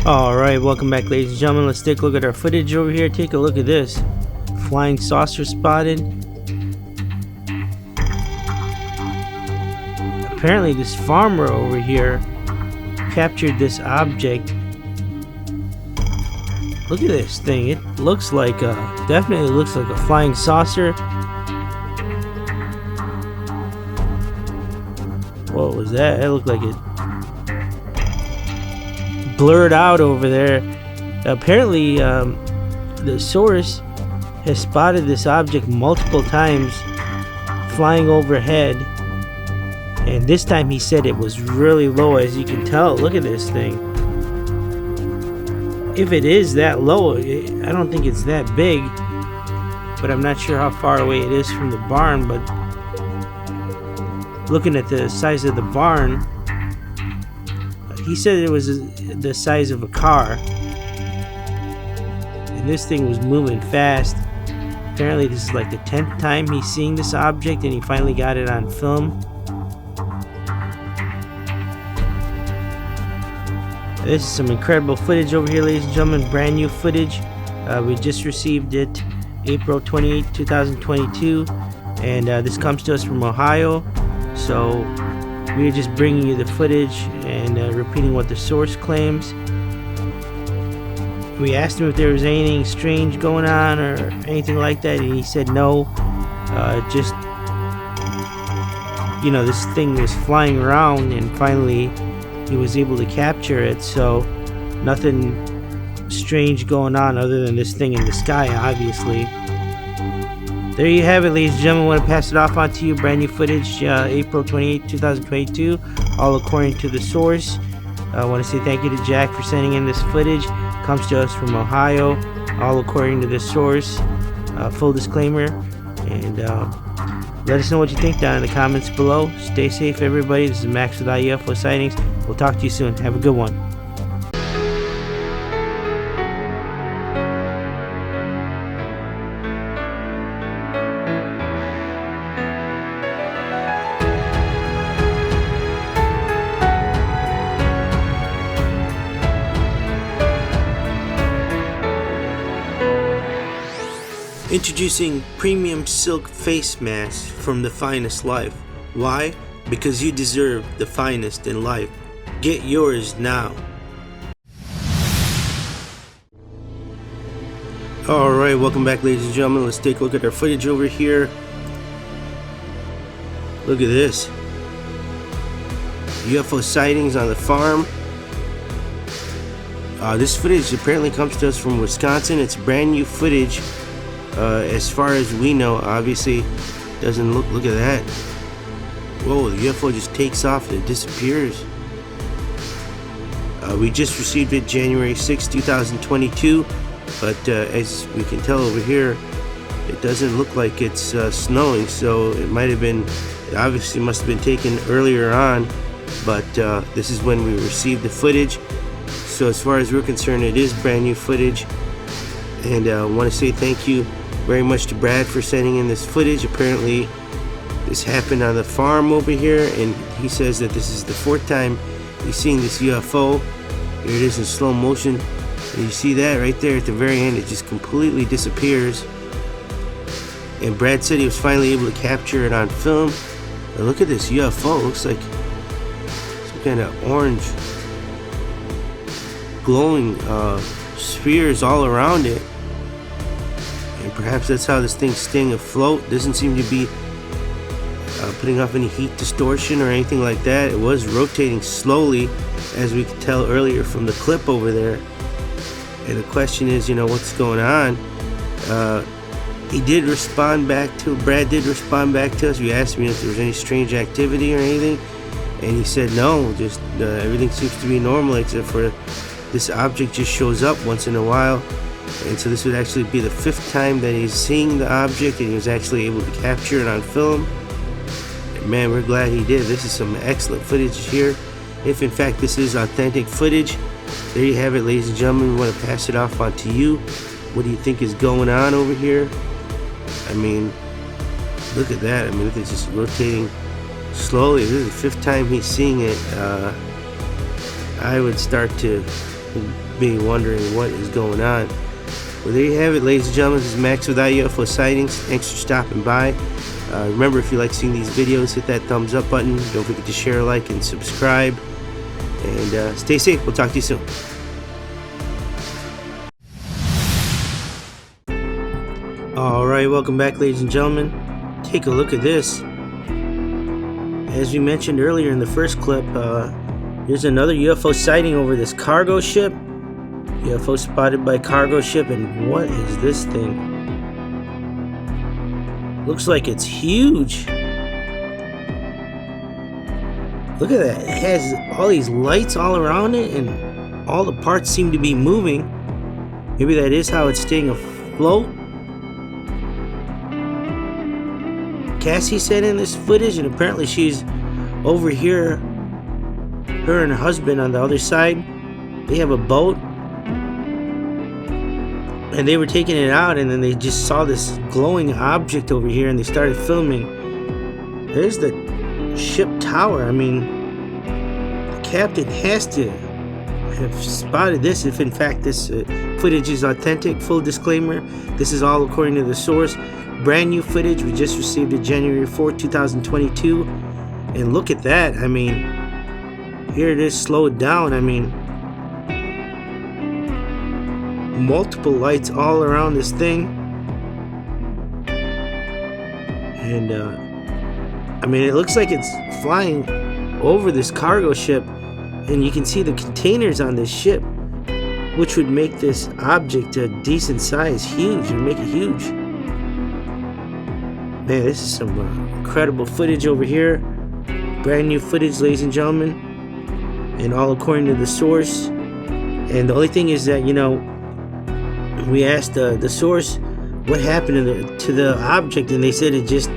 Alright, welcome back, ladies and gentlemen. Let's take a look at our footage over here. Take a look at this. Flying saucer spotted. Apparently this farmer over here captured this object. Look at this thing. It looks like definitely looks like a flying saucer. What was that? It looked like it blurred out over there. Apparently the source has spotted this object multiple times flying overhead, and this time he said it was really low. As you can tell, look at this thing. If it is that low, I don't think it's that big, but I'm not sure how far away it is from the barn. But looking at the size of the barn, he said it was the size of a car, and this thing was moving fast. Apparently this is like the 10th time he's seeing this object, and he finally got it on film. This is some incredible footage over here, ladies and gentlemen. Brand new footage. We just received it April 28, 2022, and this comes to us from Ohio. So we are just bringing you the footage and repeating what the source claims. We asked him if there was anything strange going on or anything like that, and he said no. Just, you know, this thing was flying around, and finally he was able to capture it. So nothing strange going on other than this thing in the sky, obviously. There you have it, ladies and gentlemen. I want to pass it off onto you. Brand new footage, April 28, 2022, all according to the source. I want to say thank you to Jack for sending in this footage. Comes to us from Ohio, all according to the source. Full disclaimer. And let us know what you think down in the comments below. Stay safe, everybody. This is Max with iUFO Sightings. We'll talk to you soon. Have a good one. Introducing premium silk face masks from The Finest Life. Why? Because you deserve the finest in life. Get yours now. Alright, welcome back, ladies and gentlemen. Let's take a look at our footage over here. Look at this. UFO sightings on the farm. This footage apparently comes to us from Wisconsin. It's brand new footage. As far as we know, obviously doesn't look at that. Whoa, the UFO just takes off and it disappears. We just received it January 6, 2022, but as we can tell over here, it doesn't look like it's snowing, so it might have been, obviously must have been taken earlier on, but this is when we received the footage. So as far as we're concerned, it is brand new footage, and I want to say thank you very much to Brad for sending in this footage. Apparently this happened on the farm over here, and he says that this is the 4th time he's seeing this UFO. Here it is in slow motion, and you see that right there at the very end, it just completely disappears. And Brad said he was finally able to capture it on film. But look at this UFO. It looks like some kind of orange glowing spheres all around it. And perhaps that's how this thing's staying afloat. Doesn't seem to be putting off any heat distortion or anything like that. It was rotating slowly, as we could tell earlier from the clip over there. And the question is, you know, what's going on? He did respond back to, Brad did respond back to us. We asked him if there was any strange activity or anything, and he said no, just everything seems to be normal, except for this object just shows up once in a while. And so this would actually be the 5th time that he's seeing the object, and he was actually able to capture it on film. And man, we're glad he did. This is some excellent footage here. If in fact this is authentic footage, there you have it, ladies and gentlemen. We want to pass it off on to you. What do you think is going on over here? I mean, look at that. I mean, it's just rotating slowly. This is the 5th time he's seeing it. I would start to be wondering what is going on. Well, there you have it, ladies and gentlemen. This is Max with iUFOSightings. Thanks for stopping by. Remember, if you like seeing these videos, hit that thumbs up button. Don't forget to share, like, and subscribe. And stay safe. We'll talk to you soon. Alright, welcome back, ladies and gentlemen. Take a look at this. As we mentioned earlier in the first clip, here's another UFO sighting over this cargo ship. UFO spotted by cargo ship, and what is this thing? Looks like it's huge. Look at that. It has all these lights all around it, and all the parts seem to be moving. Maybe that is how it's staying afloat. Cassie said in this footage, and apparently she's over here. Her and her husband on the other side, they have a boat, and they were taking it out, and then they just saw this glowing object over here, and they started filming. There's the ship tower. I mean, the captain has to have spotted this if in fact this footage is authentic. Full disclaimer, this is all according to the source. Brand new footage. We just received it January 4th, 2022. And look at that. I mean, here it is slowed down. I mean, multiple lights all around this thing. And I mean, it looks like it's flying over this cargo ship, and you can see the containers on this ship, which would make this object a decent size. Huge. It would make it huge. Man, this is some incredible footage over here. Brand new footage, ladies and gentlemen, and all according to the source. And the only thing is that, you know, we asked the source what happened to the object, and they said it just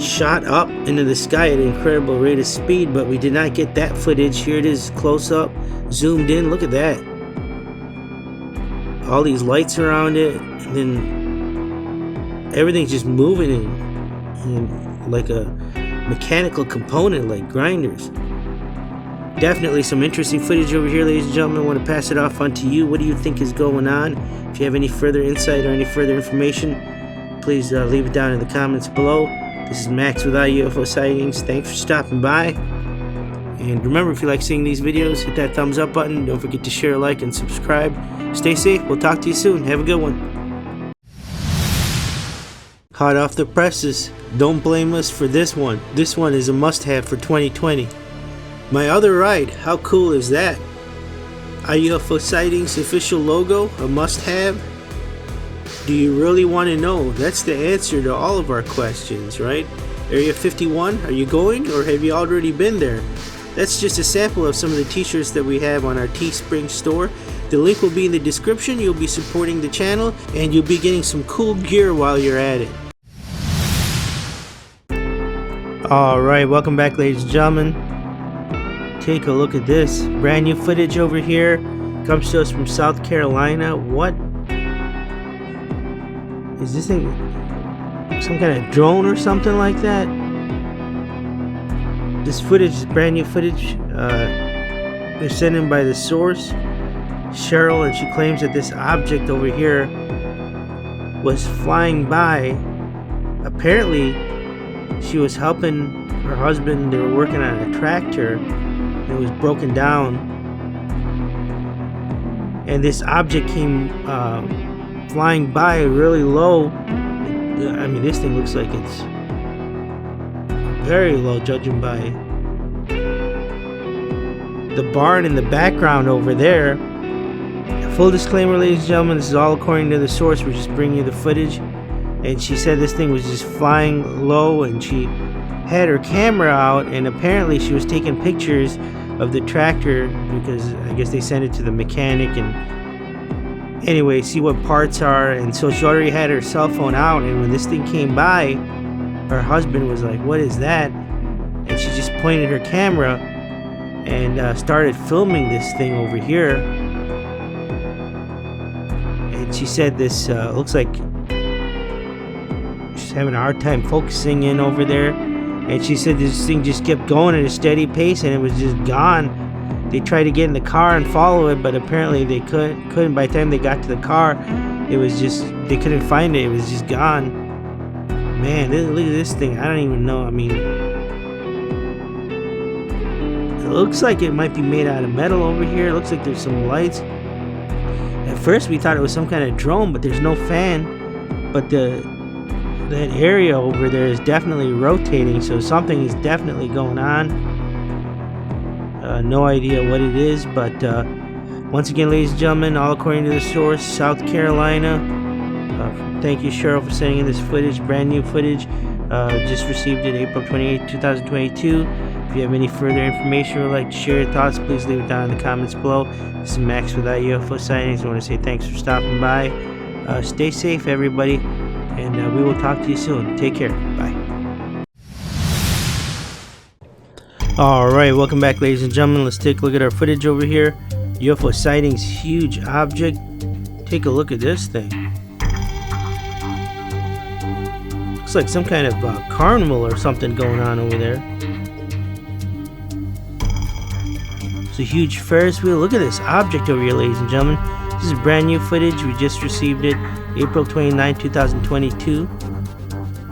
shot up into the sky at an incredible rate of speed, but we did not get that footage. Here it is close up, zoomed in. Look at that. All these lights around it, and then everything's just moving in like a mechanical component, like grinders. Definitely some interesting footage over here, ladies and gentlemen. I want to pass it off on to you. What do you think is going on? If you have any further insight or any further information, please leave it down in the comments below. This is Max with iUFOSightings. Thanks for stopping by. And remember, if you like seeing these videos, hit that thumbs up button. Don't forget to share, like, and subscribe. Stay safe. We'll talk to you soon. Have a good one. Hot off the presses. Don't blame us for this one. This one is a must-have for 2020. My other ride. How cool is that? iUFOSightings official logo, a must-have. Do you really want to know? That's the answer to all of our questions, right? Area 51, are you going, or have you already been there? That's just a sample of some of the t-shirts that we have on our Teespring store. The link will be in the description. You'll be supporting the channel, and you'll be getting some cool gear while you're at it. Alright, welcome back, ladies and gentlemen. Take a look at this. Brand new footage over here. Comes to us from South Carolina. What is this thing? Some kind of drone or something like that? This footage is brand new footage. They're sent in by the source, Cheryl, and she claims that this object over here was flying by. Apparently, she was helping her husband. They were working on a tractor. It was broken down, and this object came flying by really low. I mean, this thing looks like it's very low, judging by the barn in the background over there. Full disclaimer, ladies and gentlemen, this is all according to the source. We're just bringing you the footage. And she said this thing was just flying low, and she had her camera out, and apparently she was taking pictures of the tractor because I guess they sent it to the mechanic, and anyway, see what parts are. And so she already had her cell phone out, and when this thing came by, her husband was like, "What is that?" And she just pointed her camera and started filming this thing over here. And she said this looks like she's having a hard time focusing in over there. And she said this thing just kept going at a steady pace, and it was just gone. they tried to get in the car and follow it, but apparently they couldn't. By the time they got to the car, it was just, they couldn't find it. It was just gone. Man, look at this thing. I don't even know. I mean, it looks like it might be made out of metal over here. It looks like there's some lights. At first we thought it was some kind of drone, but there's no fan. But that area over there is definitely rotating, so something is definitely going on. No idea what it is, but once again, ladies and gentlemen, all according to the source, South Carolina. Thank you, Cheryl, for sending in this footage, brand new footage. Just received it April 28, 2022. If you have any further information or would like to share your thoughts, please leave it down in the comments below. This is Max with iUFO Sightings. I want to say thanks for stopping by. Stay safe, everybody, and we will talk to you soon. Take care. Bye. Alright, welcome back, ladies and gentlemen. Let's take a look at our footage over here. UFO sightings, huge object. Take a look at this thing. Looks like some kind of carnival or something going on over there. It's a huge Ferris wheel. Look at this object over here, ladies and gentlemen. This is brand new footage. We just received it April 29, 2022.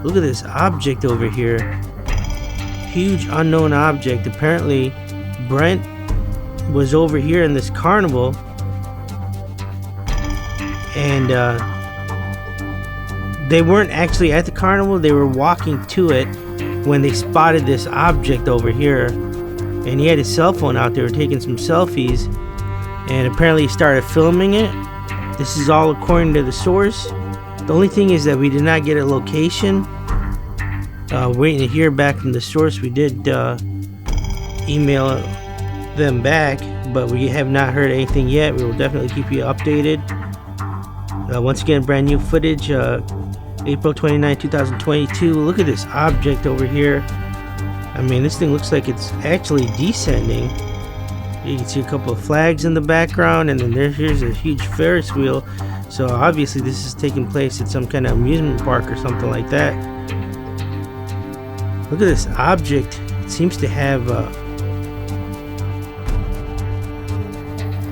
Look at this object over here. Huge unknown object. Apparently Brent was over here in this carnival, and they weren't actually at the carnival. They were walking to it when they spotted this object over here, and he had his cell phone out. They were taking some selfies, and apparently he started filming it. This is all according to the source. The only thing is that we did not get a location. Waiting to hear back from the source. We did email them back, but we have not heard anything yet. We will definitely keep you updated. Once again, brand new footage, April 29, 2022. Look at this object over here. I mean, this thing looks like it's actually descending. You can see a couple of flags in the background, and then here's a huge Ferris wheel. So obviously this is taking place at some kind of amusement park or something like that. Look at this object. It seems to have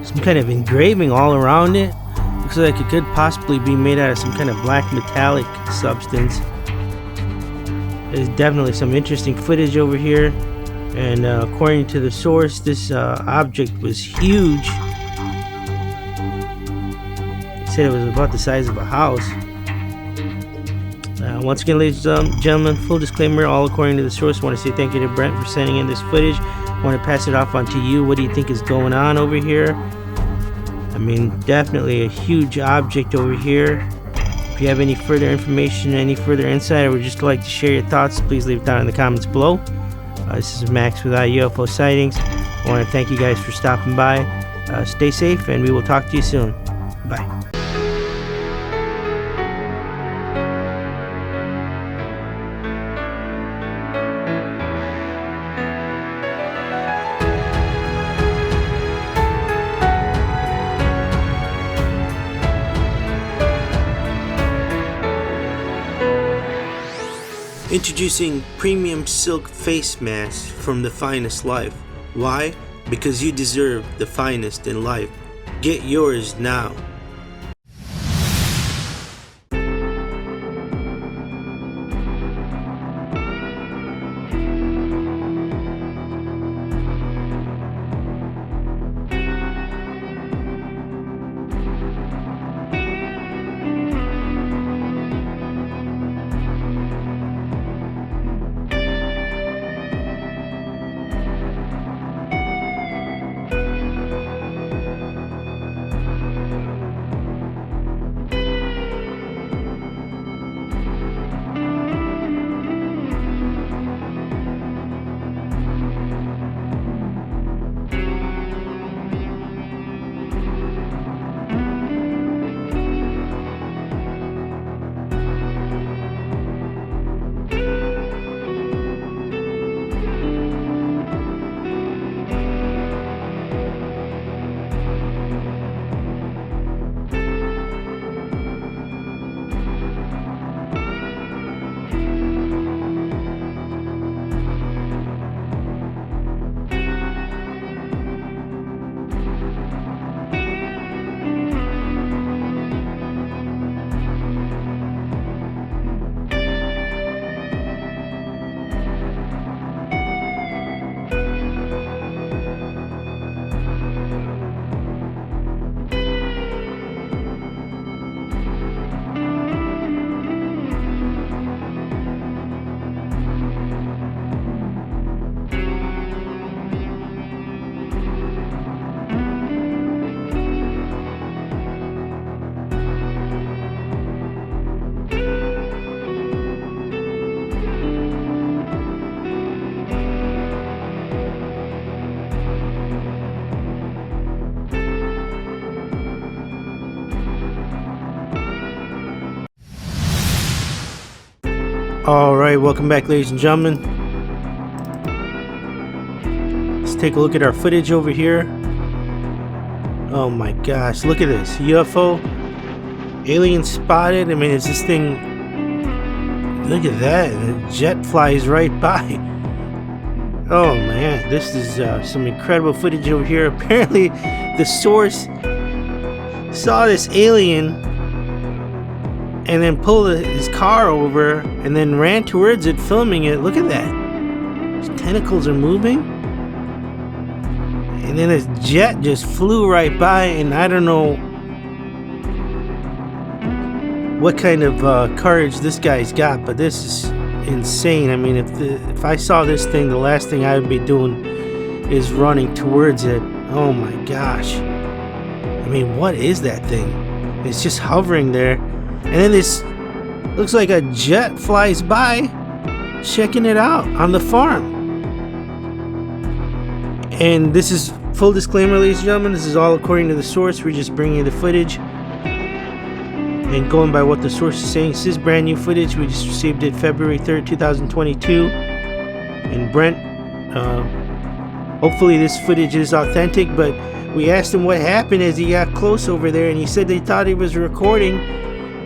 some kind of engraving all around it. Looks like it could possibly be made out of some kind of black metallic substance. There's definitely some interesting footage over here. And according to the source, this object was huge. They said it was about the size of a house. Once again, ladies and gentlemen, full disclaimer, all according to the source. I want to say thank you to Brent for sending in this footage. I want to pass it off on to you. What do you think is going on over here? I mean, definitely a huge object over here. If you have any further information, any further insight, or would just like to share your thoughts, please leave it down in the comments below. This is Max with iUFO Sightings. I want to thank you guys for stopping by. Stay safe, and we will talk to you soon. Bye. Introducing premium silk face masks from The Finest Life. Why? Because you deserve the finest in life. Get yours now. Alright, welcome back, ladies and gentlemen. Let's take a look at our footage over here. Oh my gosh, look at this. UFO. Alien spotted. I mean, it's this thing. Look at that. The jet flies right by. Oh man, this is some incredible footage over here. Apparently, the source saw this alien and then pulled his car over and then ran towards it, filming it. Look at that. His tentacles are moving. And then his jet just flew right by, and I don't know what kind of courage this guy's got, but this is insane. I mean, if I saw this thing, the last thing I would be doing is running towards it. Oh my gosh. I mean, what is that thing? It's just hovering there. And then this looks like a jet flies by, checking it out on the farm. And this is full disclaimer, ladies and gentlemen. This is all according to the source. We're just bringing you the footage and going by what the source is saying. This is brand new footage. We just received it February 3rd, 2022. And Brent, hopefully this footage is authentic, but we asked him what happened as he got close over there, and he said they thought he was recording.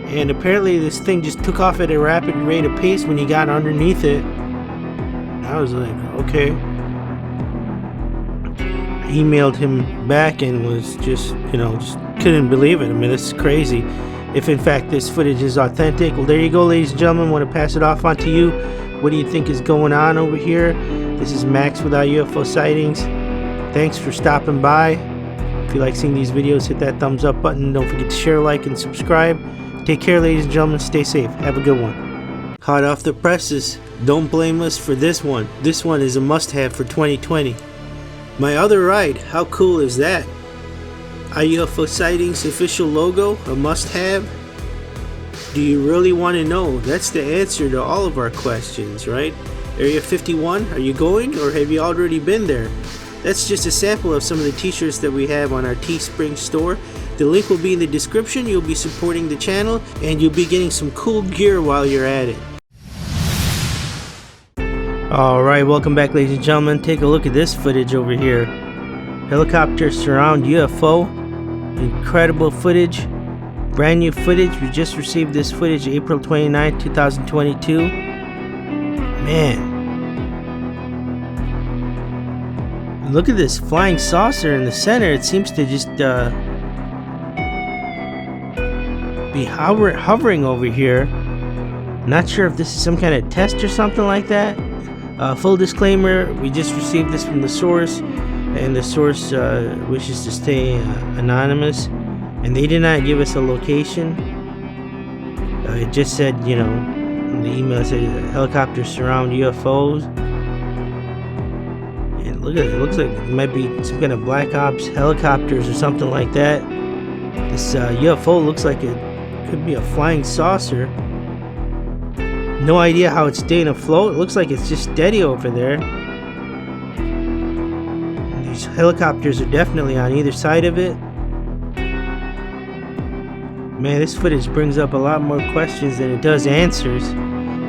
And apparently this thing just took off at a rapid rate of pace when he got underneath it. I was like, okay. I emailed him back and was just couldn't believe it. I mean, this is crazy. If in fact this footage is authentic. Well, there you go, ladies and gentlemen. I want to pass it off on to you. What do you think is going on over here? This is Max with iUFOSightings. Thanks for stopping by. If you like seeing these videos, hit that thumbs up button. Don't forget to share, like, and subscribe. Take care, ladies and gentlemen. Stay safe. Have a good one. Hot off the presses. Don't blame us for this one. This one is a must-have for 2020. My other ride. How cool is that? iUFOSightings official logo. A must-have. Do you really want to know? That's the answer to all of our questions, right? Area 51. Are you going, or have you already been there? That's just a sample of some of the t-shirts that we have on our Teespring store. The link will be in the description. You'll be supporting the channel, and you'll be getting some cool gear while you're at it. Alright, welcome back, ladies and gentlemen. Take a look at this footage over here. Helicopter surround UFO. Incredible footage. Brand new footage. We just received this footage April 29, 2022. Man. Look at this flying saucer in the center. It seems to just be hovering over here. Not sure if this is some kind of test or something like that. Full disclaimer, we just received this from the source, and the source wishes to stay anonymous, and they did not give us a location. It just said, the email said helicopters surround UFOs. And look at it, it looks like it might be some kind of black ops helicopters or something like that. This UFO looks like it could be a flying saucer. No idea how it's staying afloat. It looks like it's just steady over there. These helicopters are definitely on either side of it. Man, this footage brings up a lot more questions than it does answers.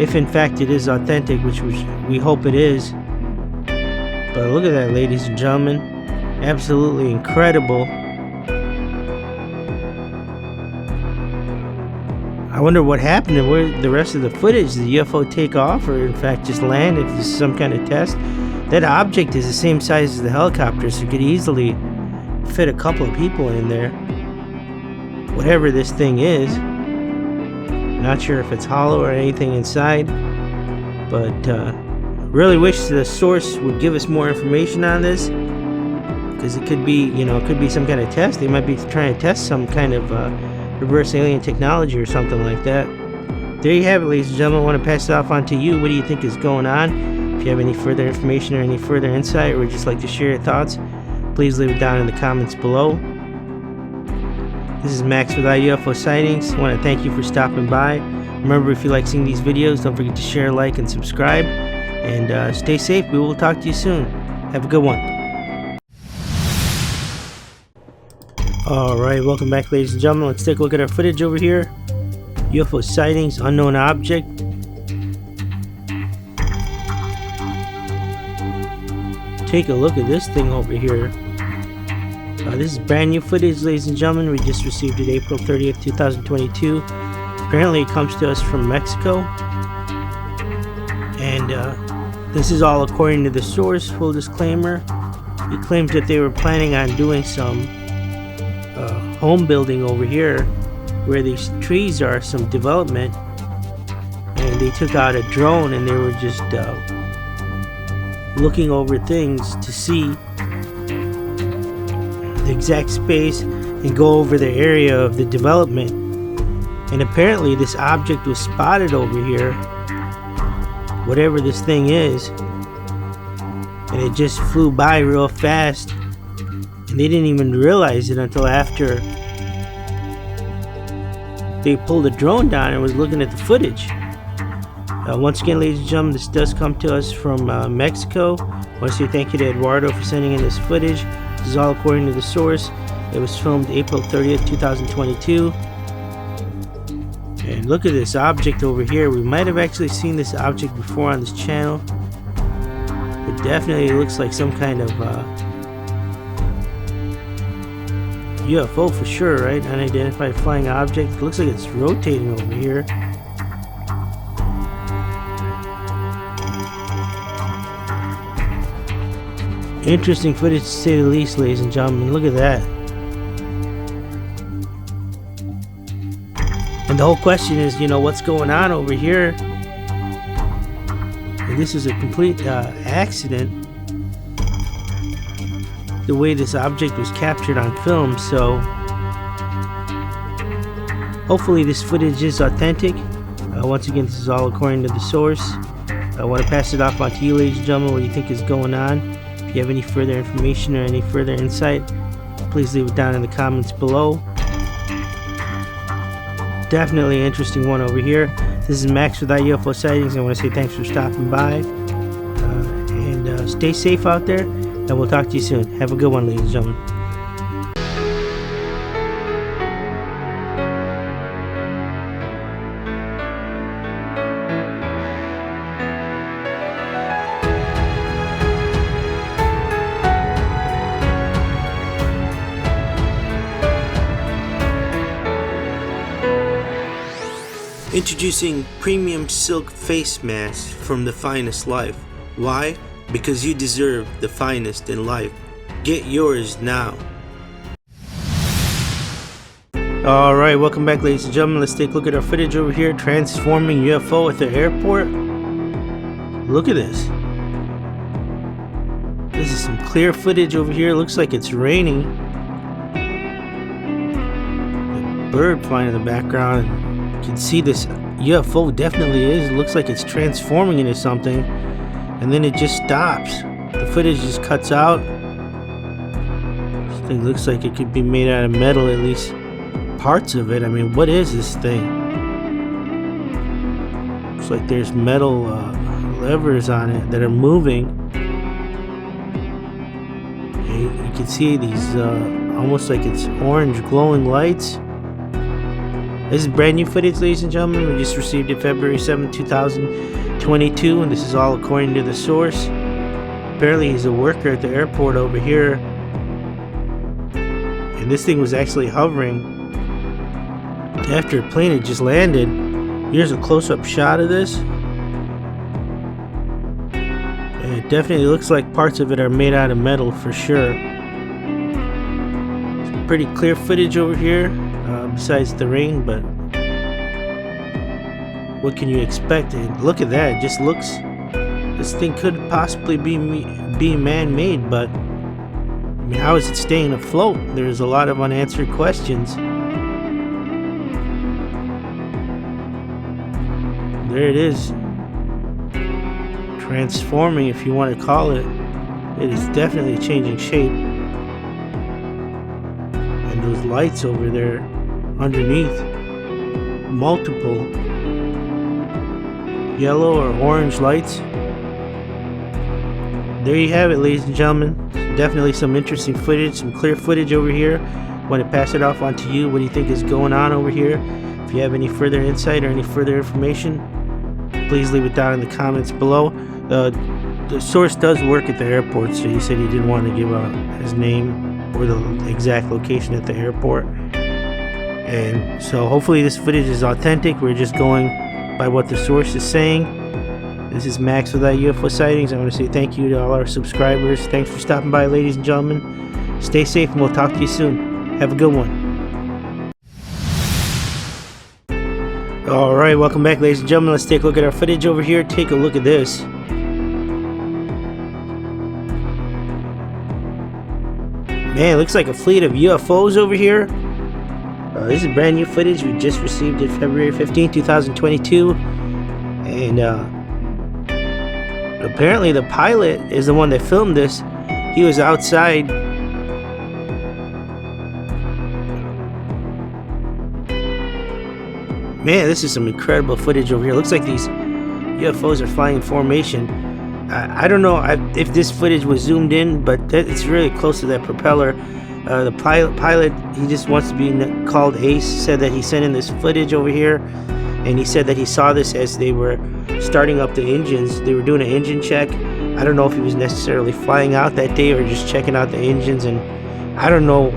If in fact it is authentic, which we hope it is. But look at that, ladies and gentlemen. Absolutely incredible. I wonder what happened and where the rest of the footage. Did the UFO take off, or in fact just land? If this is some kind of test. That object is the same size as the helicopter, so it could easily fit a couple of people in there. Whatever this thing is. Not sure if it's hollow or anything inside. But really wish the source would give us more information on this. Because it could be, it could be some kind of test. They might be trying to test some kind of reverse alien technology or something like that. There you have it, ladies and gentlemen. I want to pass it off on to you. What do you think is going on? If you have any further information or any further insight, or would just like to share your thoughts, please leave it down in the comments below. This is Max with iUFOSightings. I want to thank you for stopping by. Remember, if you like seeing these videos, don't forget to share, like, and subscribe. And stay safe. We will talk to you soon. Have a good one. Alright, welcome back, ladies and gentlemen. Let's take a look at our footage over here. UFO sightings, unknown object. take a look at this thing over here. This is brand new footage, ladies and gentlemen. We just received it April 30th, 2022. Apparently it comes to us from Mexico. And this is all according to the source, full disclaimer. He claims that they were planning on doing some home building over here where these trees are, some development. And they took out a drone and they were just looking over things to see the exact space and go over the area of the development. And apparently this object was spotted over here, whatever this thing is, and it just flew by real fast, and they didn't even realize it until after they pulled the drone down and was looking at the footage. Once again, ladies and gentlemen, this does come to us from Mexico. I want to say thank you to Eduardo for sending in this footage. This is all according to the source. It was filmed April 30th, 2022. And look at this object over here. We might have actually seen this object before on this channel. It definitely looks like some kind of UFO for sure, right? Unidentified flying object. It looks like it's rotating over here. Interesting footage to say the least, ladies and gentlemen. Look at that. And the whole question is, you know, what's going on over here? And this is a complete accident, the way this object was captured on film. So hopefully this footage is authentic. Once again, this is all according to the source. I want to pass it off on to you, ladies and gentlemen. What do you think is going on? If you have any further information or any further insight, please leave it down in the comments below. Definitely an interesting one over here. This is Max with iUFOSightings. I want to say thanks for stopping by. And stay safe out there. And we'll talk to you soon. Have a good one, ladies and gentlemen. Introducing premium silk face masks from The Finest Life. Why? Because you deserve the finest in life. Get yours now. Alright, welcome back, ladies and gentlemen. Let's take a look at our footage over here. Transforming UFO at the airport. Look at this. This is some clear footage over here. Looks like it's raining. A bird flying in the background. You can see this UFO definitely is. It looks like it's transforming into something, and then it just stops. The footage just cuts out. This thing looks like it could be made out of metal, at least parts of it. I mean, what is this thing? Looks like there's metal levers on it that are moving. And you can see these almost like it's orange glowing lights. This is brand new footage, ladies and gentlemen. We just received it February 7th, 2022, and this is all according to the source. Apparently he's a worker at the airport over here, and this thing was actually hovering after a plane had just landed. Here's a close-up shot of this, and it definitely looks like parts of it are made out of metal for sure. Some pretty clear footage over here. Besides the rain, but what can you expect? And look at that. It just looks, this thing could possibly be man-made, but I mean, how is it staying afloat? There's a lot of unanswered questions. There it is, transforming, if you want to call it. It is definitely changing shape. And those lights over there underneath, multiple yellow or orange lights. There you have it, ladies and gentlemen. Definitely some interesting footage, some clear footage over here. Want to pass it off on to you. What do you think is going on over here? If you have any further insight or any further information, please leave it down in the comments below. the source does work at the airport, so he said he didn't want to give out his name or the exact location at the airport. And so hopefully this footage is authentic. We're just going by what the source is saying. This is Max with iUFO Sightings. I want to say thank you to all our subscribers. Thanks for stopping by, ladies and gentlemen. Stay safe, and we'll talk to you soon. Have a good one. Alright, welcome back, ladies and gentlemen. Let's take a look at our footage over here. Take a look at this. Man, it looks like a fleet of UFOs over here. This is brand new footage. We just received it February 15, 2022. And apparently the pilot is the one that filmed this. He was outside. Man, this is some incredible footage over here. Looks like these UFOs are flying in formation. I don't know if this footage was zoomed in, but it's really close to that propeller. The pilot, he just wants to be called Ace, said that he sent in this footage over here, and he said that he saw this as they were starting up the engines. They were doing an engine check. I don't know if he was necessarily flying out that day or just checking out the engines, and I don't know,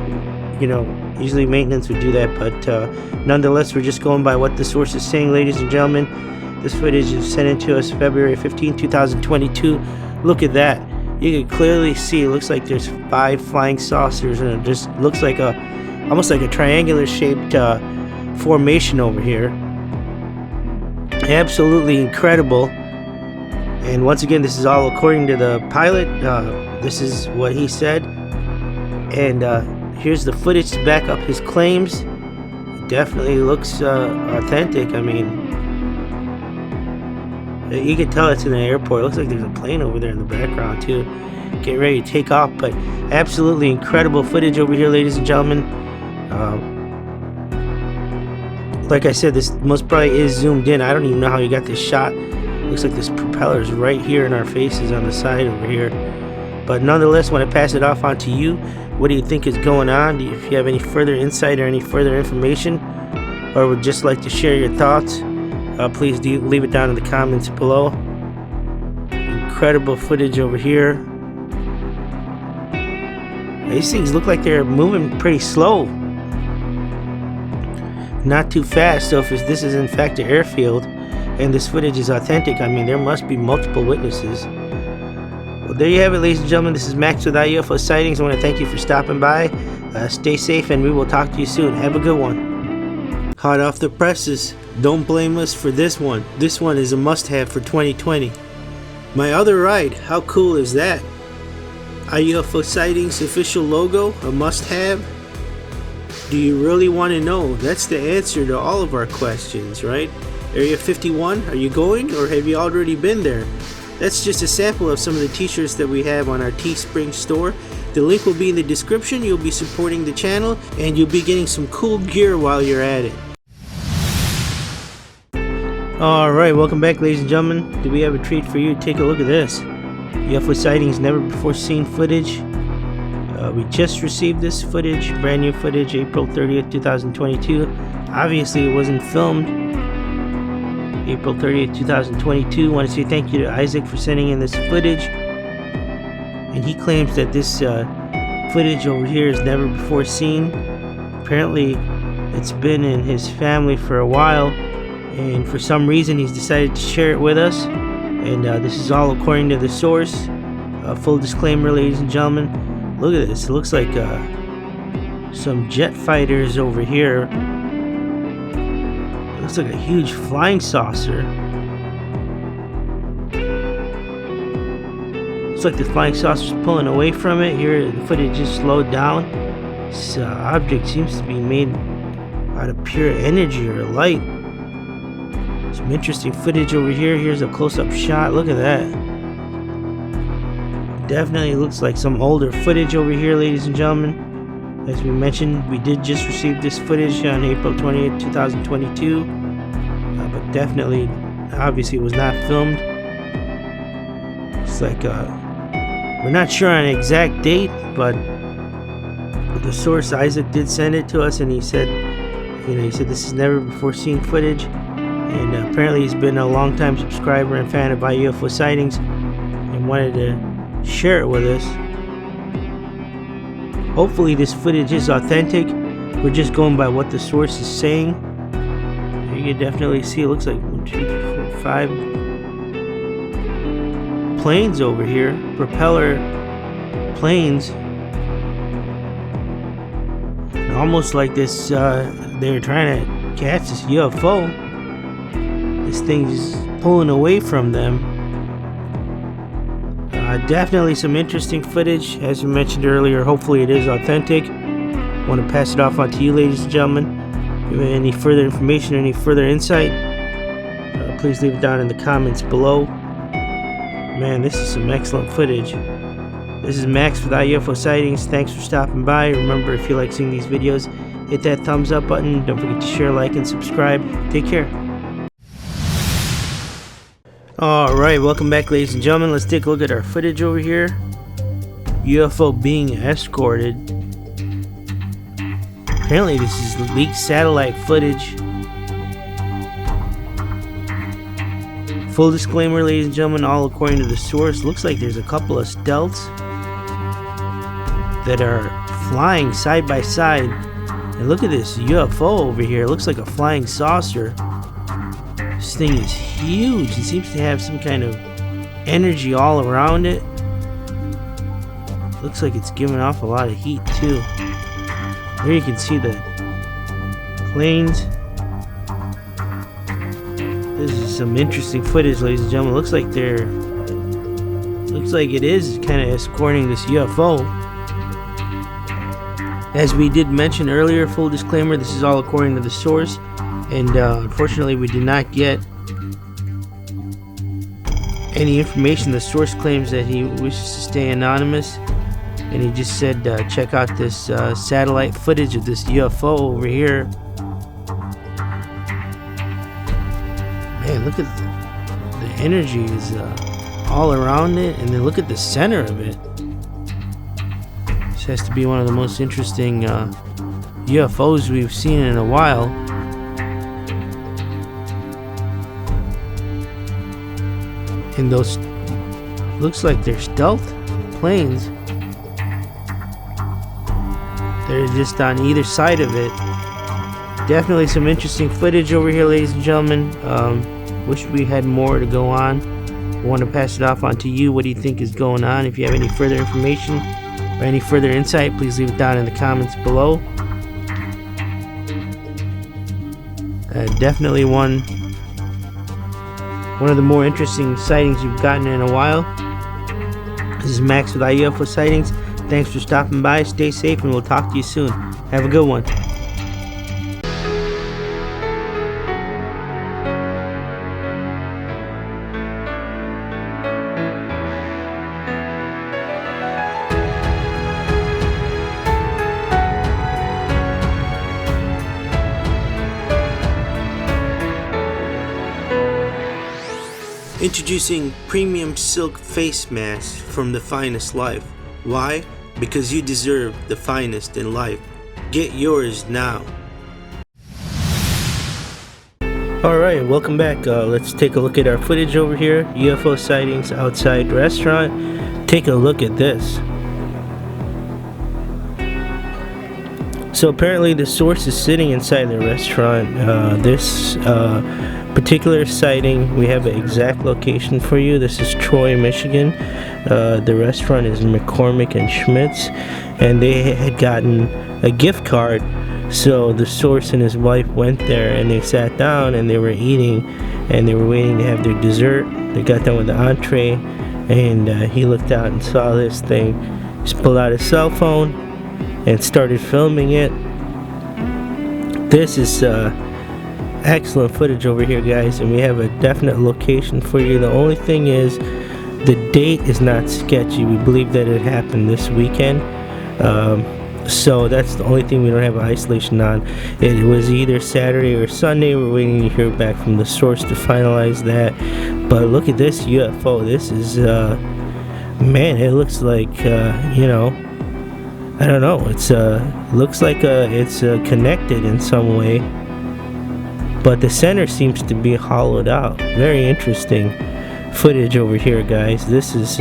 usually maintenance would do that, but nonetheless, we're just going by what the source is saying, ladies and gentlemen. This footage is sent in to us February 15, 2022. Look at that. You can clearly see, it looks like there's 5 flying saucers, and it just looks like almost like a triangular shaped formation over here. Absolutely incredible. And once again, this is all according to the pilot. This is what he said. And here's the footage to back up his claims. It definitely looks authentic. I mean, you can tell it's in an airport. It looks like there's a plane over there in the background too, getting ready to take off. But absolutely incredible footage over here, ladies and gentlemen. Like I said, this most probably is zoomed in. I don't even know how you got this shot. Looks like this propeller is right here in our faces on the side over here. But nonetheless, want to pass it off onto you. What do you think is going on? If you have any further insight or any further information, or would just like to share your thoughts, please leave it down in the comments below. Incredible footage over here. These things look like they're moving pretty slow, not too fast. So if this is in fact an airfield and this footage is authentic, I mean, there must be multiple witnesses. Well, there you have it, ladies and gentlemen. This is Max with iUFO Sightings. I want to thank you for stopping by. Stay safe, and we will talk to you soon. Have a good one. Hot off the presses. Don't blame us for this one. This one is a must-have for 2020. My other ride, how cool is that? iUFO Sightings official logo, a must-have? Do you really want to know? That's the answer to all of our questions, right? Area 51, are you going, or have you already been there? That's just a sample of some of the t-shirts that we have on our Teespring store. The link will be in the description. You'll be supporting the channel, and you'll be getting some cool gear while you're at it. Alright, welcome back, ladies and gentlemen. Do we have a treat for you? Take a look at this. UFO Sightings never before seen footage. We just received this footage, brand new footage, April 30th, 2022. Obviously, it wasn't filmed. April 30th, 2022. Want to say thank you to Isaac for sending in this footage. And he claims that this footage over here is never before seen. Apparently, it's been in his family for a while, and for some reason he's decided to share it with us. And this is all according to the source. Full disclaimer, ladies and gentlemen. Look at this. It looks like some jet fighters over here. It looks like a huge flying saucer. Looks like the flying saucer's pulling away from it. Here, the footage just slowed down. This object seems to be made out of pure energy or light. Some interesting footage over here. Here's a close-up shot. Look at that. Definitely looks like some older footage over here, ladies and gentlemen. As we mentioned, we did just receive this footage on April 20th, 2022. But definitely, obviously, it was not filmed. It's like, we're not sure on an exact date, but the source, Isaac, did send it to us, and he said, he said this is never before seen footage. And apparently he's been a long-time subscriber and fan of iUFO Sightings, and wanted to share it with us. Hopefully this footage is authentic. We're just going by what the source is saying. You can definitely see it looks like 1, 2, 3, 4, 5 planes over here, propeller planes. Almost like this, they're trying to catch this UFO. This thing's pulling away from them. Definitely some interesting footage, as we mentioned earlier. Hopefully it is authentic. I want to pass it off on to you, ladies and gentlemen. If you have any further information, any further insight, please leave it down in the comments below. Man, this is some excellent footage. This is Max with iUFO Sightings. Thanks for stopping by. Remember, if you like seeing these videos, hit that thumbs up button. Don't forget to share, like, and subscribe. Take care. Alright, welcome back, ladies and gentlemen. Let's take a look at our footage over here. UFO being escorted. Apparently this is leaked satellite footage. Full disclaimer, ladies and gentlemen, all according to the source. Looks like there's a couple of stealths that are flying side by side. And look at this UFO over here. It looks like a flying saucer. This thing is huge. It seems to have some kind of energy all around it. Looks like it's giving off a lot of heat too. There you can see the planes. This is some interesting footage, ladies and gentlemen. Looks like it is kind of escorting this UFO. As we did mention earlier, full disclaimer, this is all according to the source. And unfortunately we did not get any information. The source claims that he wishes to stay anonymous, and he just said check out this satellite footage of this UFO over here. Man, look at the energy is all around it, and then look at the center of it. This has to be one of the most interesting UFOs we've seen in a while. And those looks like they're stealth planes. They're just on either side of it. Definitely some interesting footage over here, ladies and gentlemen. Wish we had more to go on. I want to pass it off onto you. What do you think is going on? If you have any further information or any further insight, please leave it down in the comments below. Definitely one of the more interesting sightings you've gotten in a while. This is Max with iUFO Sightings. Thanks for stopping by. Stay safe, and we'll talk to you soon. Have a good one. Introducing premium silk face masks from The Finest Life. Why? Because you deserve the finest in life. Get yours now. Alright, welcome back. Let's take a look at our footage over here. UFO sightings outside restaurant. Take a look at this. So apparently the source is sitting inside the restaurant. This particular sighting, we have an exact location for you. This is Troy, Michigan. The restaurant is McCormick and Schmitz, and they had gotten a gift card. So the source and his wife went there, and they sat down and they were eating, and they were waiting to have their dessert. They got done with the entree, and he looked out and saw this thing. Just pulled out his cell phone and started filming it. This is excellent footage over here, guys, and we have a definite location for you. The only thing is the date is not sketchy. We believe that it happened this weekend, so that's the only thing we don't have an isolation on. It was either Saturday or Sunday. We're waiting to hear back from the source to finalize that. But look at this UFO. This is man, it looks like you know, I don't know, it's looks like it's connected in some way, but the center seems to be hollowed out. Very interesting. footage over here, guys. This is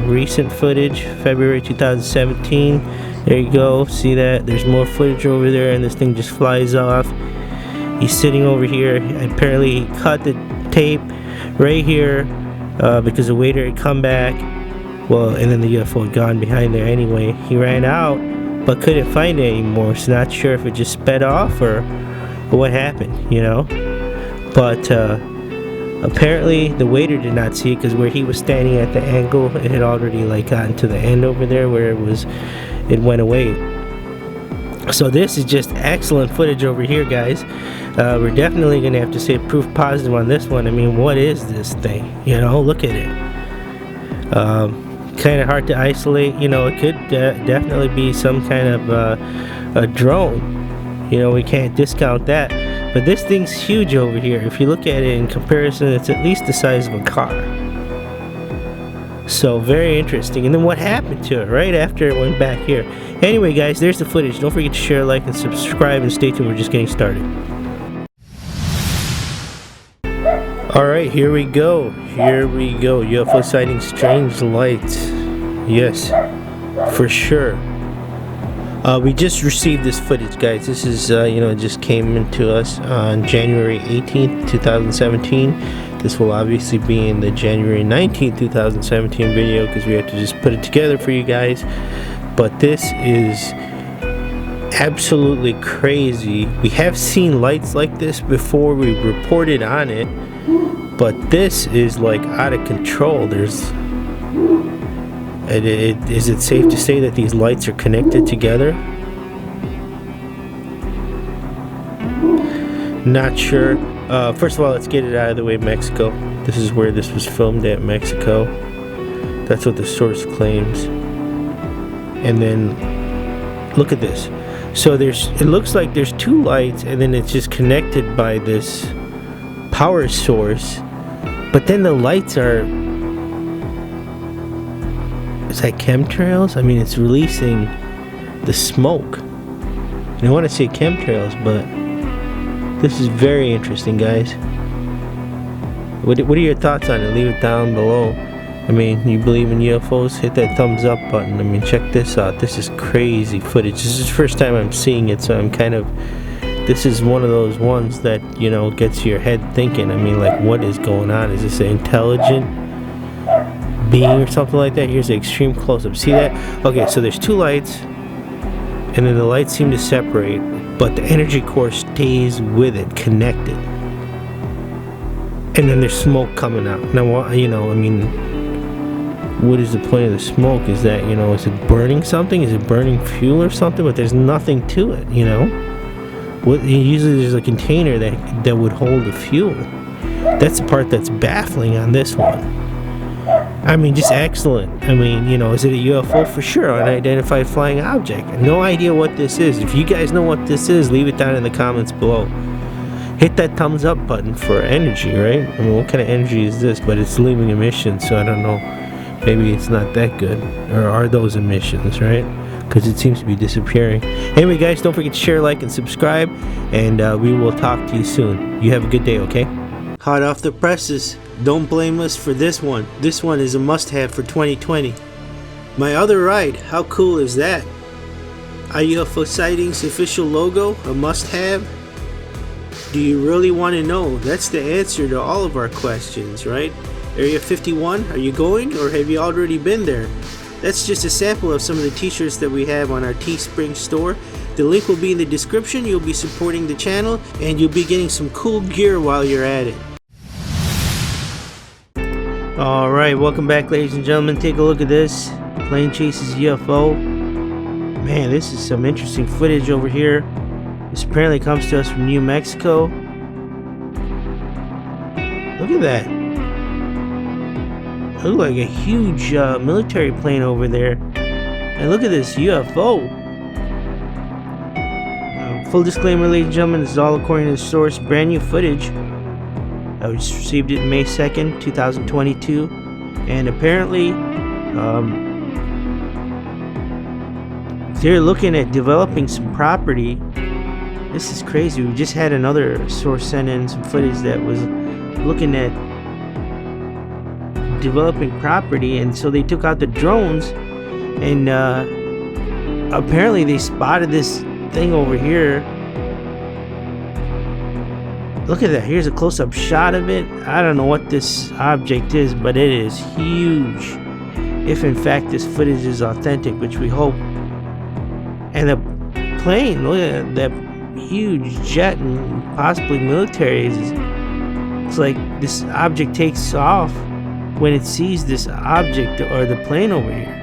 recent footage, February 2017. There you go, see that? There's more footage over there, and this thing just flies off. He's sitting over here. Apparently he cut the tape right here because the waiter had come back. Well, and then the UFO had gone behind there anyway. He ran out but couldn't find it anymore, so not sure if it just sped off or what happened, but apparently the waiter did not see it, because where he was standing at the angle, it had already gotten to the end over there where it went away. So this is just excellent footage over here, guys. We're definitely gonna have to say proof positive on this one. I mean, what is this thing? Look at it. Kind of hard to isolate. It could definitely be some kind of a drone. We can't discount that. But this thing's huge over here. If you look at it in comparison, it's at least the size of a car. So very interesting. And then what happened to it right after it went back here? Anyway, guys, there's the footage. Don't forget to share, like, and subscribe, and stay tuned. We're just getting started. Alright, here we go. UFO sightings, strange lights. Yes, for sure. We just received this footage, guys. This is, it just came into us on January 18th, 2017. This will obviously be in the January 19th, 2017 video, because we have to just put it together for you guys. But this is absolutely crazy. We have seen lights like this before. We reported on it. But this is out of control. Is it safe to say that these lights are connected together? Not sure. First of all, let's get it out of the way. Mexico. This is where this was filmed at, Mexico. That's what the source claims. And then look at this. So it looks like there's two lights, and then it's just connected by this power source. But then the lights are... Is that chemtrails? I mean, it's releasing the smoke. I don't want to say chemtrails, but this is very interesting, guys. What are your thoughts on it? Leave it down below. I mean, you believe in UFOs? Hit that thumbs up button. I mean, check this out. This is crazy footage. This is the first time I'm seeing it, so I'm kind of... This is one of those ones that, gets your head thinking. I mean, what is going on? Is this an intelligent being or something like that? Here's the extreme close-up. See that? Okay, so there's two lights, and then the lights seem to separate, but the energy core stays with it, connected. And then there's smoke coming out. Now, I mean, what is the point of the smoke? Is that, is it burning something? Is it burning fuel or something? But there's nothing to it, Usually there's a container that would hold the fuel. That's the part that's baffling on this one. I mean, just excellent. I mean, is it a UFO? For sure, unidentified flying object. No idea what this is. If you guys know what this is, leave it down in the comments below. Hit that thumbs up button for energy, right? I mean, what kind of energy is this? But it's leaving emissions, so I don't know. Maybe it's not that good. Or are those emissions, right? Because it seems to be disappearing. Anyway, guys, don't forget to share, like, and subscribe. And we will talk to you soon. You have a good day, okay? Hot off the presses. Don't blame us for this one. This one is a must-have for 2020. My other ride, how cool is that? iUFOSightings official logo, a must-have? Do you really want to know? That's the answer to all of our questions, right? Area 51, are you going, or have you already been there? That's just a sample of some of the t-shirts that we have on our Teespring store. The link will be in the description. You'll be supporting the channel, and you'll be getting some cool gear while you're at it. Alright, welcome back, ladies and gentlemen. Take a look at this. Plane chases UFO. Man, this is some interesting footage over here. This apparently comes to us from New Mexico. Look at that. It looks like a huge military plane over there. And look at this UFO. Full disclaimer, ladies and gentlemen, this is all according to the source. Brand new footage. I just received it May 2nd, 2022. And apparently, they're looking at developing some property. This is crazy. We just had another source send in some footage that was looking at developing property, and so they took out the drones, and apparently they spotted this thing over here. Look at that. Here's a close-up shot of it. I don't know what this object is, but it is huge. If in fact this footage is authentic, which we hope. And the plane, look at that huge jet and possibly military. It's like this object takes off when it sees this object or the plane over here.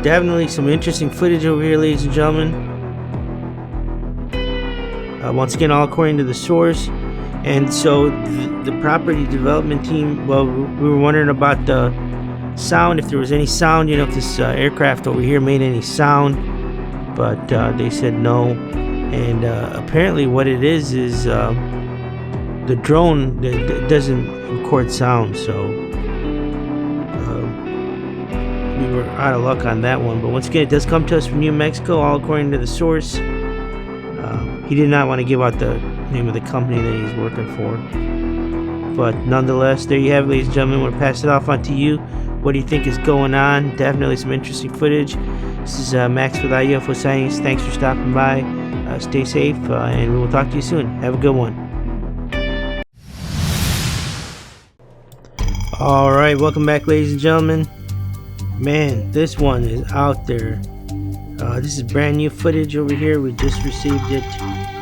Definitely some interesting footage over here, ladies and gentlemen. Once again, all according to the source. And so the property development team, well, we were wondering about the sound, if there was any sound, if this aircraft over here made any sound, but they said no. And apparently what it is the drone that doesn't record sound, so we were out of luck on that one. But once again, it does come to us from New Mexico, all according to the source. He did not want to give out the name of the company that he's working for. But nonetheless, there you have it, ladies and gentlemen. We'll pass it off onto you. What do you think is going on? Definitely some interesting footage. This is Max with iUFOSightings. Thanks for stopping by. Stay safe, and we will talk to you soon. Have a good one. Alright, welcome back, ladies and gentlemen. Man, this one is out there. This is brand new footage over here. We just received it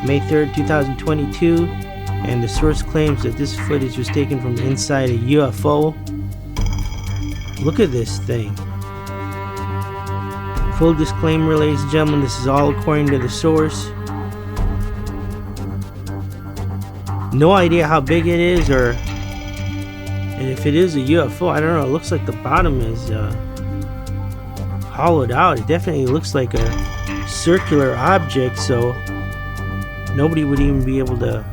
May 3rd, 2022, and the source claims that this footage was taken from inside a UFO. Look at this thing. Full disclaimer, ladies and gentlemen, this is all according to the source. No idea how big it is, and if it is a UFO, I don't know. It looks like the bottom is hollowed out. It definitely looks like a circular object, so nobody would even be able to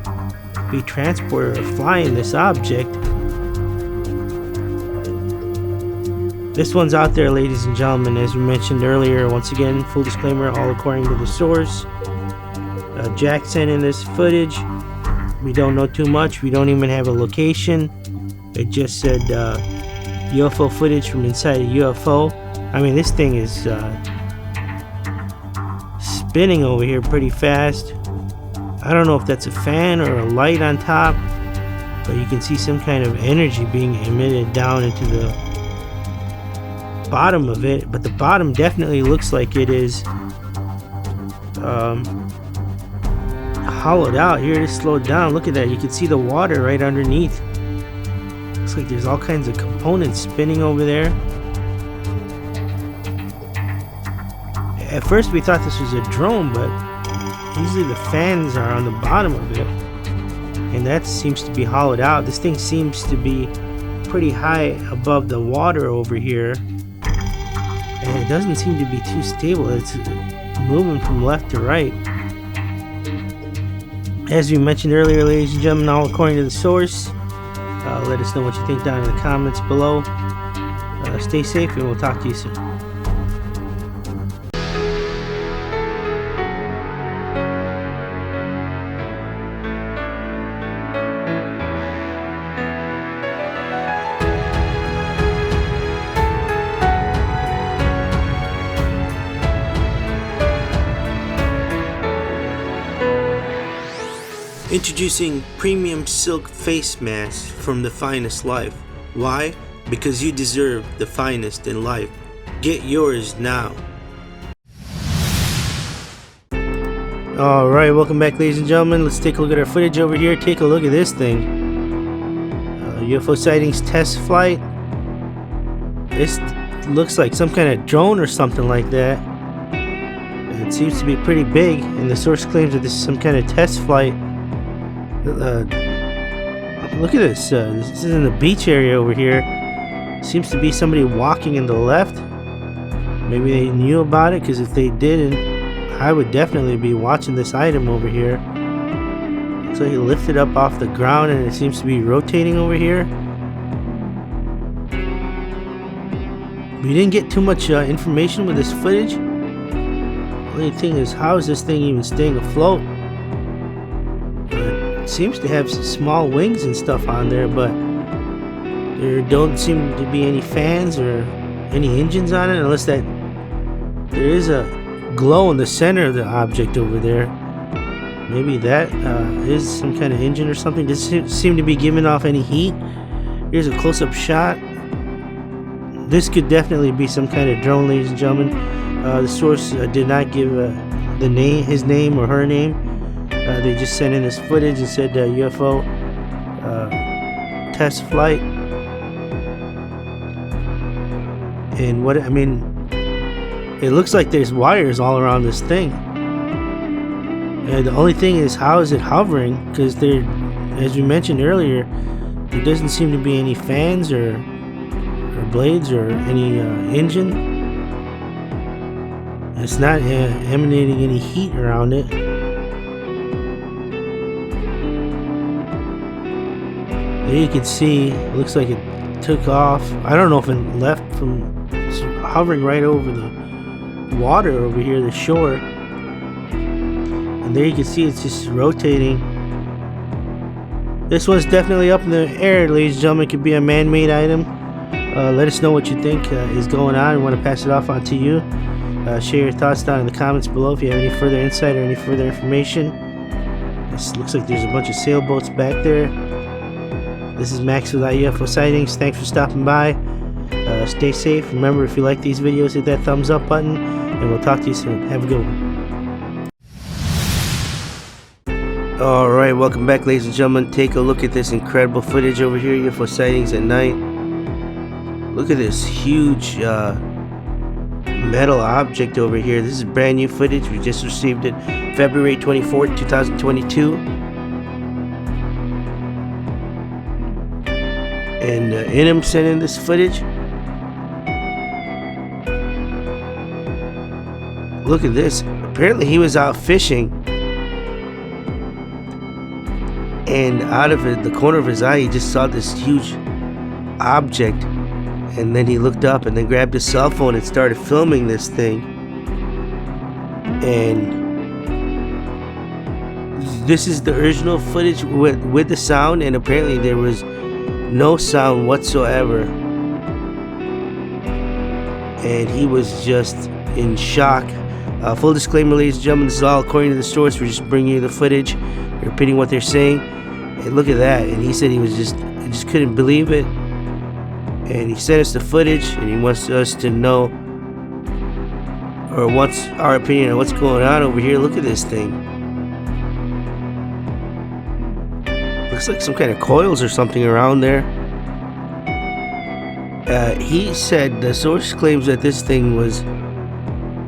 be transported or flying this object. This one's out there, ladies and gentlemen, as we mentioned earlier. Once again, full disclaimer, all according to the source. Jack sent in this footage. We don't know too much. We don't even have a location. It just said UFO footage from inside a UFO. I mean, this thing is spinning over here pretty fast. I don't know if that's a fan or a light on top, but you can see some kind of energy being emitted down into the bottom of it. But the bottom definitely looks like it is hollowed out. Here it is slowed down. Look at that. You can see the water right underneath. Looks like there's all kinds of components spinning over there. At first we thought this was a drone, but usually the fans are on the bottom of it, and that seems to be hollowed out. This thing seems to be pretty high above the water over here, and it doesn't seem to be too stable. It's moving from left to right. As we mentioned earlier, ladies and gentlemen, all according to the source. Let us know what you think down in the comments below. Stay safe, and we'll talk to you soon. Introducing premium silk face masks from the finest life. Why? Because you deserve the finest in life. Get yours now. Alright, welcome back, ladies and gentlemen. Let's take a look at our footage over here. Take a look at this thing. UFO sightings test flight. This looks like some kind of drone or something like that. It seems to be pretty big, and the source claims that this is some kind of test flight. Look at this. This is in the beach area over here. Seems to be somebody walking in the left. Maybe they knew about it, because if they didn't, I would definitely be watching this item over here. So he lifted up off the ground, and it seems to be rotating over here. We didn't get too much information with this footage. The only thing is, how is this thing even staying afloat? It seems to have some small wings and stuff on there, but there don't seem to be any fans or any engines on it, unless that there is a glow in the center of the object over there. Maybe that is some kind of engine or something. Doesn't seem to be giving off any heat. Here's a close-up shot. This could definitely be some kind of drone, ladies and gentlemen. The source did not give his name or her name. They just sent in this footage and said UFO test flight. And what I mean, it looks like there's wires all around this thing. And the only thing is, how is it hovering? Because there, as we mentioned earlier, there doesn't seem to be any fans or blades or any engine. It's not emanating any heat around it. There you can see, it looks like it took off. I don't know if it left from hovering right over the water over here, the shore. And there you can see it's just rotating. This one's definitely up in the air, ladies and gentlemen. It could be a man-made item. Let us know what you think is going on. We want to pass it off on to you. Share your thoughts down in the comments below if you have any further insight or any further information. This looks like there's a bunch of sailboats back there. This is Max with iUFOSightings. Thanks for stopping by. Stay safe. Remember, if you like these videos, hit that thumbs up button, and we'll talk to you soon. Have a good one. Alright, welcome back, ladies and gentlemen. Take a look at this incredible footage over here, UFO sightings at night. Look at this huge metal object over here. This is brand new footage. We just received it February 24th, 2022. And Inham sent in this footage. Look at this. Apparently he was out fishing, and out of the corner of his eye he just saw this huge object, and then he looked up and then grabbed his cell phone and started filming this thing. And this is the original footage with the sound, and apparently there was no sound whatsoever, and he was just in shock. Full disclaimer, ladies and gentlemen, this is all according to the source. We're just bringing you the footage, repeating what they're saying. And look at that. And he said he just couldn't believe it, and he sent us the footage, and he wants us to know, or wants our opinion on what's going on over here. Look at this thing. Looks like some kind of coils or something around there. He said, the source claims that this thing was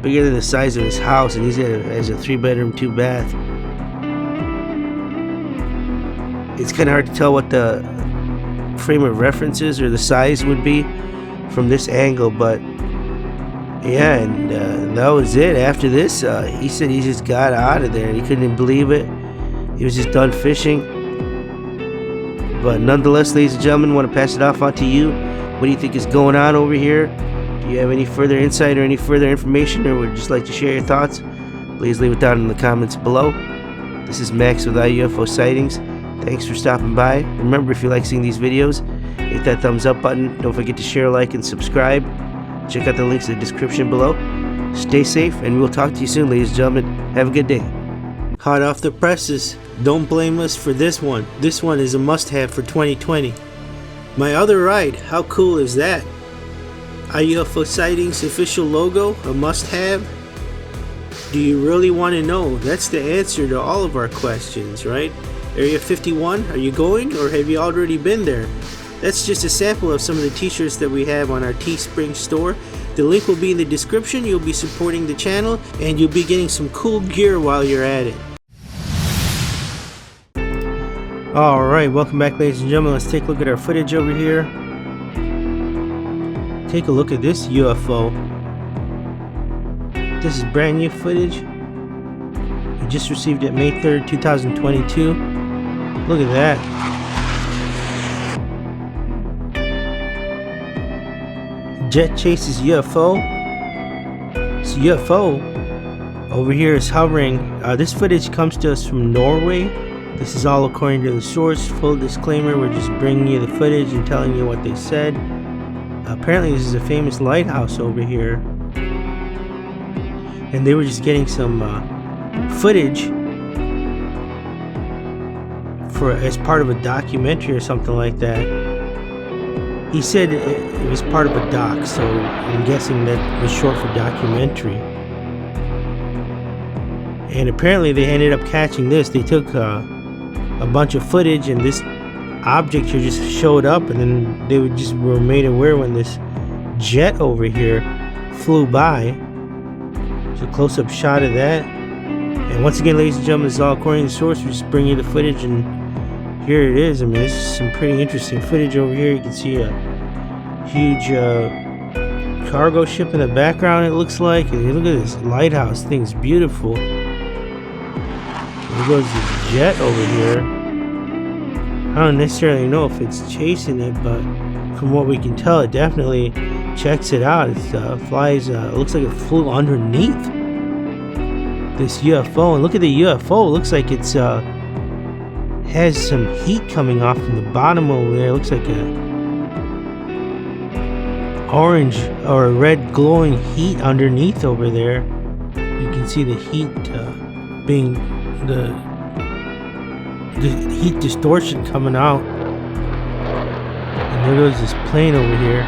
bigger than the size of his house, and he has a 3-bedroom, 2-bath. It's kind of hard to tell what the frame of reference is or the size would be from this angle, but yeah, and that was it. After this, he said he just got out of there and he couldn't believe it. He was just done fishing. But nonetheless, ladies and gentlemen, I want to pass it off onto you. What do you think is going on over here? Do you have any further insight or any further information, or would you just like to share your thoughts? Please leave it down in the comments below. This is Max with iUFOSightings. Thanks for stopping by. Remember, if you like seeing these videos, hit that thumbs up button. Don't forget to share, like, and subscribe. Check out the links in the description below. Stay safe, and we'll talk to you soon, ladies and gentlemen. Have a good day. Hot off the presses. Don't blame us for this one. This one is a must-have for 2020. My other ride, how cool is that? iUFOSightings official logo, a must-have? Do you really want to know? That's the answer to all of our questions, right? Area 51, are you going, or have you already been there? That's just a sample of some of the t-shirts that we have on our Teespring store. The link will be in the description. You'll be supporting the channel, and you'll be getting some cool gear while you're at it. Alright, welcome back, ladies and gentlemen. Let's take a look at our footage over here. Take a look at this UFO. This is brand new footage. We just received it May 3rd, 2022. Look at that. Jet chases UFO. This UFO over here is hovering. This footage comes to us from Norway. This is all according to the source. Full disclaimer, we're just bringing you the footage and telling you what they said. Apparently this is a famous lighthouse over here, and they were just getting some footage as part of a documentary or something like that. He said it was part of a doc, so I'm guessing that was short for documentary. And apparently they ended up catching this. They took a bunch of footage, and this object here just showed up, and then they were made aware when this jet over here flew by. So a close-up shot of that. And once again, ladies and gentlemen, this is all according to the source. We just bring you the footage, and here it is. I mean, this is some pretty interesting footage over here. You can see a huge cargo ship in the background, it looks like. And look at this lighthouse. Thing's beautiful. There goes this jet over here. I don't necessarily know if it's chasing it, but from what we can tell, it definitely checks it out. It flies, it looks like it flew underneath this UFO. And look at the UFO. It looks like it's has some heat coming off from the bottom over there. It looks like a orange or a red glowing heat underneath over there. You can see the heat being the heat distortion coming out. And there goes this plane over here.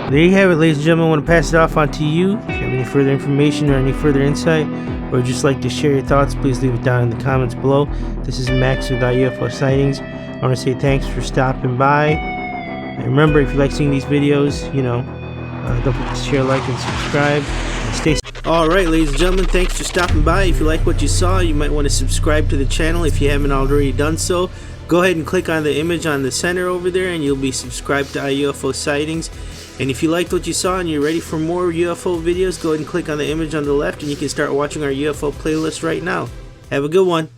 There you have it, ladies and gentlemen. I want to pass it off on to you. If you have any further information or any further insight, or just like to share your thoughts, please leave it down in the comments below. This is Max with iUFO Sightings. I want to say thanks for stopping by. And remember, if you like seeing these videos, don't forget to share, like, and subscribe. And stay safe. Alright, ladies and gentlemen, thanks for stopping by. If you like what you saw, you might want to subscribe to the channel if you haven't already done so. Go ahead and click on the image on the center over there, and you'll be subscribed to iUFO Sightings. And if you liked what you saw and you're ready for more UFO videos, go ahead and click on the image on the left, and you can start watching our UFO playlist right now. Have a good one.